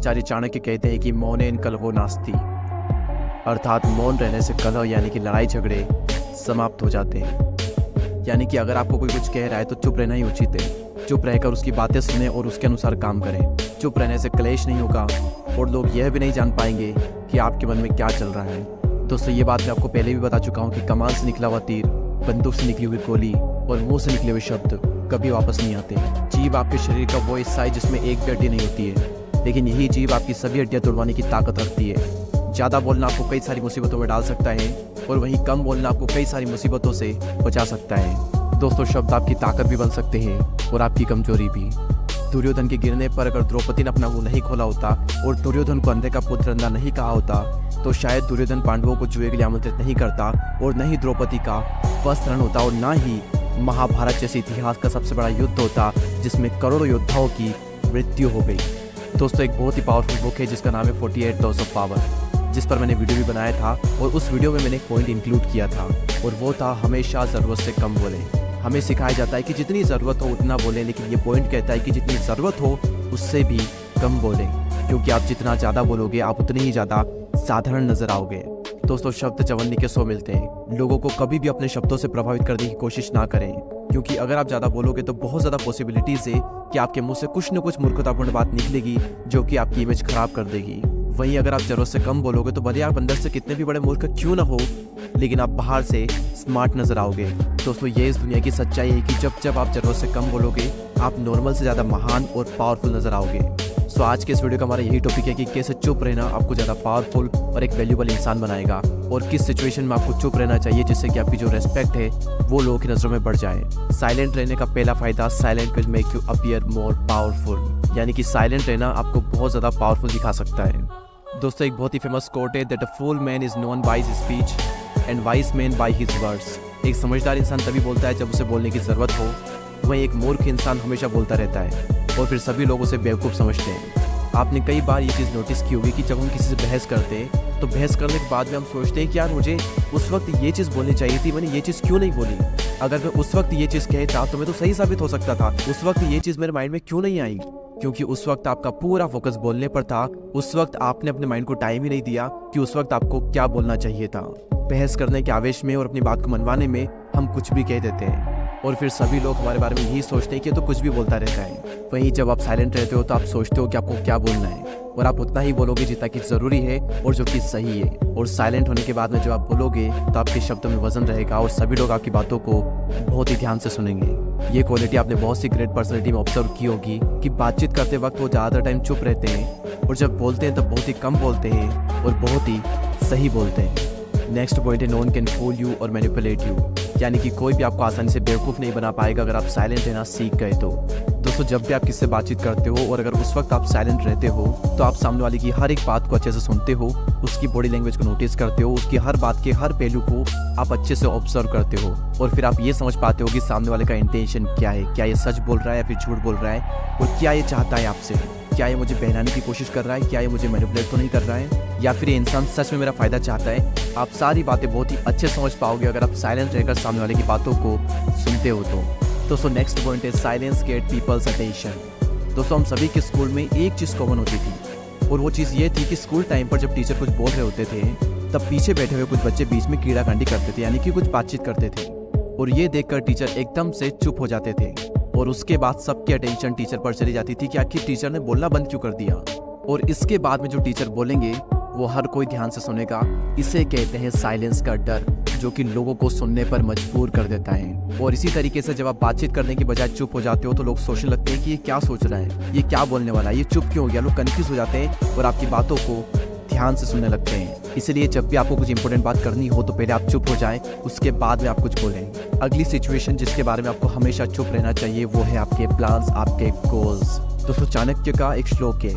आचार्य चाणक्य कहते हैं कि मौनेन कलहो नास्ति, अर्थात मौन रहने से कलह यानी कि लड़ाई झगड़े समाप्त हो जाते हैं। यानी कि अगर आपको कोई कुछ कह रहा है तो चुप रहना ही उचित है। चुप रहकर उसकी बातें सुने और उसके अनुसार काम करें। चुप रहने से क्लेश नहीं होगा और लोग यह भी नहीं जान पाएंगे कि आपके मन में क्या चल रहा है। दोस्तों, ये बात मैं आपको पहले भी बता चुका हूँ कि कमान से निकला हुआ तीर, बंदूक से निकली हुई गोली और मुंह से निकले हुए शब्द कभी वापस नहीं आते। जीभ आपके शरीर का वो हिस्सा है जिसमें एक भी हड्डी नहीं होती है, लेकिन यही जीभ आपकी सभी हड्डियां तोड़वाने की ताकत रखती है। ज़्यादा बोलना आपको कई सारी मुसीबतों में डाल सकता है और वहीं कम बोलना आपको कई सारी मुसीबतों से बचा सकता है। दोस्तों, शब्द आपकी ताकत भी बन सकते हैं और आपकी कमजोरी भी। दुर्योधन के गिरने पर अगर द्रौपदी ने अपना मुंह नहीं खोला होता और दुर्योधन को अंधे का पुत्र अंधा नहीं कहा होता तो शायद दुर्योधन पांडवों को जुए के लिए आमंत्रित नहीं करता और न ही द्रौपदी का वस्त्रण होता और न ही महाभारत जैसे इतिहास का सबसे बड़ा युद्ध होता जिसमें करोड़ों योद्धाओं की मृत्यु हो गई। दोस्तों, एक बहुत ही पावरफुल बुक है जिसका नाम है 48 लॉज ऑफ पावर, जिस पर मैंने वीडियो भी बनाया था और उस वीडियो में मैंने एक पॉइंट इंक्लूड किया था और वो था हमेशा ज़रूरत से कम बोलें। हमें सिखाया जाता है कि जितनी ज़रूरत हो उतना बोलें, लेकिन ये पॉइंट कहता है कि जितनी ज़रूरत हो उससे भी कम बोलें, क्योंकि आप जितना ज़्यादा बोलोगे आप उतने ही ज़्यादा साधारण नजर आओगे। दोस्तों, शब्द चवन्नी के 100 मिलते हैं। लोगों को कभी भी अपने शब्दों से प्रभावित करने की कोशिश ना करें, क्योंकि अगर आप ज़्यादा बोलोगे तो बहुत ज़्यादा पॉसिबिलिटीज़ है कि आपके मुंह से कुछ न कुछ मूर्खतापूर्ण बात निकलेगी जो कि आपकी इमेज खराब कर देगी। वहीं अगर आप ज़रूरत से कम बोलोगे तो भले आप अंदर से कितने भी बड़े मूर्ख क्यों ना हो, लेकिन आप बाहर से स्मार्ट नजर आओगे। दोस्तों, ये इस दुनिया की सच्चाई है कि जब आप ज़रूरत से कम बोलोगे आप नॉर्मल से ज़्यादा महान और पावरफुल नजर आओगे। सो आज के इस वीडियो का हमारा यही टॉपिक है कि कैसे चुप रहना आपको ज़्यादा पावरफुल और एक वैल्यूबल इंसान बनाएगा और किस सिचुएशन में आपको चुप रहना चाहिए जिससे कि आपकी जो रेस्पेक्ट है वो लोगों की नज़रों में बढ़ जाए। साइलेंट रहने का पहला फायदा, silent will make you appear more powerful, यानी कि साइलेंट रहना आपको बहुत ज़्यादा पावरफुल दिखा सकता है। दोस्तों, एक बहुत ही फेमस कोट है that a fool man is known by his speech and wise man by his words. एक समझदार इंसान तभी बोलता है जब उसे बोलने की ज़रूरत हो, वहीं एक मूर्ख इंसान हमेशा बोलता रहता है और फिर सभी लोग उसे बेवकूफ़ समझते हैं। आपने कई बार ये चीज़ नोटिस की होगी कि जब हम किसी से बहस करते हैं तो बहस करने के बाद में हम सोचते हैं कि यार मुझे उस वक्त ये चीज़ बोलनी चाहिए थी, मैंने ये चीज़ क्यों नहीं बोली। अगर मैं उस वक्त ये चीज़ कहता तो मैं तो सही साबित हो सकता था। उस वक्त ये चीज़ मेरे माइंड में क्यों नहीं आई, क्योंकि उस वक्त आपका पूरा फोकस बोलने पर था। उस वक्त आपने अपने माइंड को टाइम ही नहीं दिया कि उस वक्त आपको क्या बोलना चाहिए था। बहस करने के आवेश में और अपनी बात को मनवाने में हम कुछ भी कह देते हैं और फिर सभी लोग हमारे बारे में यही सोचते हैं कि तो कुछ भी बोलता रहता है। वहीं जब आप साइलेंट रहते हो तो आप सोचते हो कि आपको क्या बोलना है और आप उतना ही बोलोगे जितना कि ज़रूरी है और जो कि सही है। और साइलेंट होने के बाद में जब आप बोलोगे तो आपके शब्दों में वजन रहेगा और सभी लोग आपकी बातों को बहुत ही ध्यान से सुनेंगे। ये क्वालिटी आपने बहुत सी ग्रेट पर्सनैलिटी में ऑब्जर्व की होगी कि बातचीत करते वक्त वो ज़्यादातर टाइम चुप रहते हैं और जब बोलते हैं तब बहुत ही कम बोलते हैं और बहुत ही सही बोलते हैं। नेक्स्ट पॉइंट है no one can fool you और मैनिपुलेट यू, यानी कि कोई भी आपको आसानी से बेवकूफ़ नहीं बना पाएगा अगर आप साइलेंट रहना सीख गए तो। दोस्तों, जब भी आप किससे बातचीत करते हो और अगर उस वक्त आप साइलेंट रहते हो तो आप सामने वाले की हर एक बात को अच्छे से सुनते हो, उसकी बॉडी लैंग्वेज को नोटिस करते हो, उसकी हर बात के हर पहलू को आप अच्छे से ऑब्जर्व करते हो और फिर आप ये समझ पाते हो कि सामने वाले का इंटेंशन क्या है, क्या ये सच बोल रहा है या फिर झूठ बोल रहा है और क्या ये चाहता है आपसे। क्या ये मुझे बहलाने की कोशिश कर रहा है, क्या ये मुझे मैनिपुलेट तो नहीं कर रहा है, या फिर ये इंसान सच में मेरा फ़ायदा चाहता है। आप सारी बातें बहुत ही अच्छे समझ पाओगे अगर आप साइलेंट रहकर सामने वाले की बातों को सुनते हो तो। दोस्तों, नेक्स्ट पॉइंट है साइलेंस गेट पीपल्स अटेंशन। दोस्तों, हम सभी के स्कूल में एक चीज़ कॉमन होती थी और वो चीज़ ये थी कि स्कूल टाइम पर जब टीचर कुछ बोल रहे होते थे तब पीछे बैठे हुए कुछ बच्चे बीच में कीड़ाकांडी करते थे, यानी कि कुछ बातचीत करते थे और ये देखकर टीचर एकदम से चुप हो जाते थे और उसके बाद सबकी अटेंशन टीचर पर चली जाती थी कि आखिर टीचर ने बोलना बंद क्यों कर दिया। और इसके बाद में जो टीचर बोलेंगे वो हर कोई ध्यान से सुनेगा। इसे कहते हैं साइलेंस का डर, जो कि लोगों को सुनने पर मजबूर कर देता है। और इसी तरीके से जब आप बातचीत करने की बजाय चुप हो जाते हो तो लोग सोचने लगते हैं कि ये क्या सोच रहा है, ये क्या बोलने वाला है, ये चुप क्यों हो गया। लोग कन्फ्यूज हो जाते हैं और आपकी बातों को ध्यान से सुनने लगते हैं। इसलिए जब भी आपको कुछ इंपॉर्टेंट बात करनी हो तो पहले आप चुप हो जाएं, उसके बाद में आप कुछ बोलें। अगली सिचुएशन जिसके बारे में आपको हमेशा चुप रहना चाहिए वो है आपके प्लान्स, आपके गोल्स। दोस्तों, चाणक्य का एक श्लोक है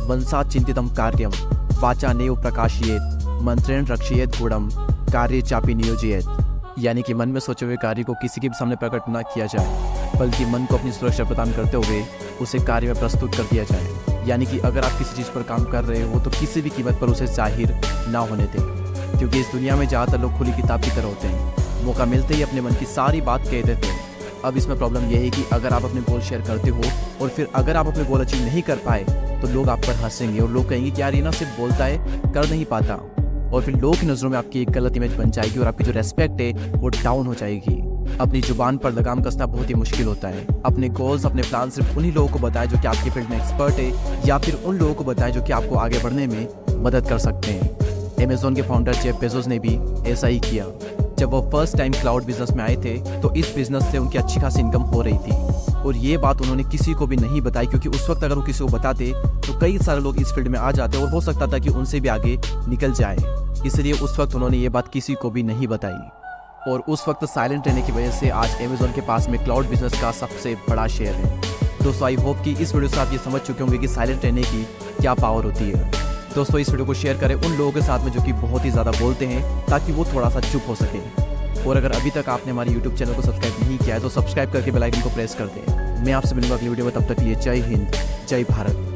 मनसा चिंतितम कार्यम वाचा नेव प्रकाशयेत मंत्रेण रक्षयेत गुणम कार्य चापी नियोजयेत, यानी कि मन में सोचे हुए कार्य को किसी के भी सामने प्रकट न किया जाए बल्कि मन को अपनी सुरक्षा प्रदान करते हुए उसे कार्य में प्रस्तुत कर दिया जाए। यानी कि अगर आप किसी चीज़ पर काम कर रहे हो तो किसी भी कीमत पर उसे जाहिर ना होने दें, क्योंकि इस दुनिया में ज़्यादातर लोग खुली किताब की तरह होते हैं, मौका मिलते ही अपने मन की सारी बात कह देते हैं। अब इसमें प्रॉब्लम यह है कि अगर आप अपने गोल शेयर करते हो और फिर अगर आप अपने गोल अचीव नहीं कर पाए तो लोग आप पर हंसेंगे और लोग कहेंगे कि यार ये ना सिर्फ बोलता है, कर नहीं पाता। और फिर लोगों की नज़रों में आपकी एक गलत इमेज बन जाएगी और आपकी जो रेस्पेक्ट है वो डाउन हो जाएगी। अपनी जुबान पर लगाम कसना बहुत ही मुश्किल होता है। अपने गोल्स, अपने प्लान सिर्फ उन्हीं लोगों को बताएं जो कि आपकी फील्ड में एक्सपर्ट है, या फिर उन लोगों को बताएं जो कि आपको आगे बढ़ने में मदद कर सकते हैं। अमेज़ॉन के फाउंडर जेफ बेजोस ने भी ऐसा ही किया। जब वो फर्स्ट टाइम क्लाउड बिजनेस में आए थे तो इस बिजनेस से उनकी अच्छी खासी इनकम हो रही थी, और ये बात उन्होंने किसी को भी नहीं बताई, क्योंकि उस वक्त अगर वो किसी को बताते तो कई सारे लोग इस फील्ड में आ जाते और हो सकता था कि उनसे भी आगे निकल जाए। इसलिए उस वक्त उन्होंने ये बात किसी को भी नहीं बताई, और उस वक्त साइलेंट रहने की वजह से आज अमेज़ॉन के पास में क्लाउड बिजनेस का सबसे बड़ा शेयर है। दोस्तों, आई होप कि इस वीडियो से आप ये समझ चुके होंगे कि साइलेंट रहने की क्या पावर होती है। दोस्तों, इस वीडियो को शेयर करें उन लोगों के साथ में जो कि बहुत ही ज़्यादा बोलते हैं, ताकि वो थोड़ा सा चुप हो सके। और अगर अभी तक आपने हमारे YouTube चैनल को सब्सक्राइब नहीं किया है तो सब्सक्राइब करके बेल आइकन को प्रेस कर दें। मैं आपसे मिलूंगा अगली वीडियो में, तब तक के लिए जय हिंद, जय भारत।